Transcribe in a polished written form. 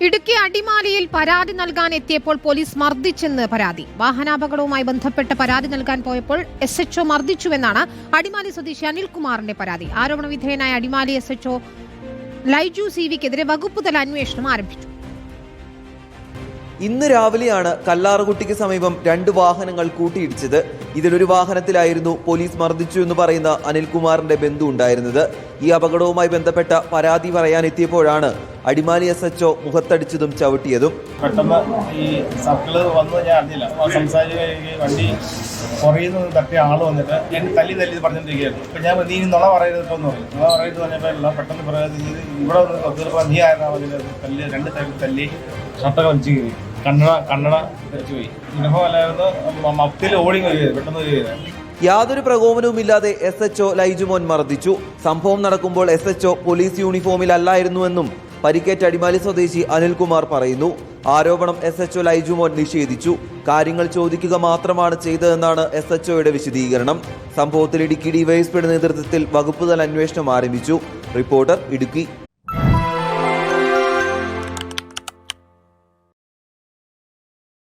ഇടുക്കി അടിമാലിയിൽ പരാതി നൽകാൻ എത്തിയപ്പോൾ പോലീസ് മർദ്ദിച്ചെന്ന് പരാതി. വാഹനാപകടവുമായി ബന്ധപ്പെട്ട് പരാതി നൽകാൻ പോയപ്പോൾ SHO മർദ്ദിച്ചുവെന്നാണ് അടിമാലി സ്വദേശി അനിൽകുമാറിന്റെ പരാതി. ആരോപണ വിധേയനായ അടിമാലി SHO ലൈജു സിവിക്കെതിരെ വകുപ്പുതല അന്വേഷണം ആരംഭിച്ചു. ഇന്ന് രാവിലെയാണ് കല്ലാറുകുട്ടിക്ക് സമീപം 2 വാഹനങ്ങൾ കൂട്ടിയിടിച്ചത്. ഇതിലൊരു വാഹനത്തിലായിരുന്നു പോലീസ് മർദ്ദിച്ചു എന്ന് പറയുന്ന അനിൽകുമാറിന്റെ ബന്ധു ഉണ്ടായിരുന്നത്. ഈ അപകടവുമായി ബന്ധപ്പെട്ട പരാതി പറയാനെത്തിയപ്പോഴാണ് അടിമാലി SHO മുഖത്തടിച്ചതും ചവിട്ടിയതും. പെട്ടെന്ന് ഈ സർക്കിള് വന്ന് ഞാൻ അറിഞ്ഞില്ല. സംസാരിച്ച് വണ്ടി പുറകിൽ നിന്ന് തട്ടിയ ആൾ വന്നിട്ട് എന്നെ തല്ലി പറഞ്ഞിട്ടിരിക്കുകയായിരുന്നു. അപ്പം ഞാൻ നീ നുണ പറയരുതെന്ന് പറഞ്ഞു. നുണ പറയത് പറഞ്ഞപ്പോൾ പെട്ടെന്ന് പറയാതെ ഇവിടെ വന്ന് തീർപ്പോൾ നീ ആയിരുന്നാൽ മതി തല്ലി 2 സൈഡിൽ തല്ലി ഷർട്ടൊക്കെ വലിച്ചു കയറി കണ്ണട ധരിച്ചു പോയി. ഇനഭമല്ലായിരുന്നു മത്തിൽ ഓടി പെട്ടെന്ന് കയറി. യാതൊരു പ്രകോപനവുമില്ലാതെ SHO ലൈജുമോൻ മർദ്ദിച്ചു. സംഭവം നടക്കുമ്പോൾ SHO പോലീസ് യൂണിഫോമിലല്ലായിരുന്നുവെന്നും പരിക്കേറ്റ അടിമാലി സ്വദേശി അനിൽകുമാർ പറയുന്നു. ആരോപണം SHO ലൈജുമോൻ നിഷേധിച്ചു. കാര്യങ്ങൾ ചോദിക്കുക മാത്രമാണ് ചെയ്തതെന്നാണ് SHOയുടെ വിശദീകരണം. സംഭവത്തിൽ ഇടുക്കി ഡിവൈഎസ്പിയുടെ നേതൃത്വത്തിൽ വകുപ്പുതല അന്വേഷണം ആരംഭിച്ചു. റിപ്പോർട്ടർ, ഇടുക്കി.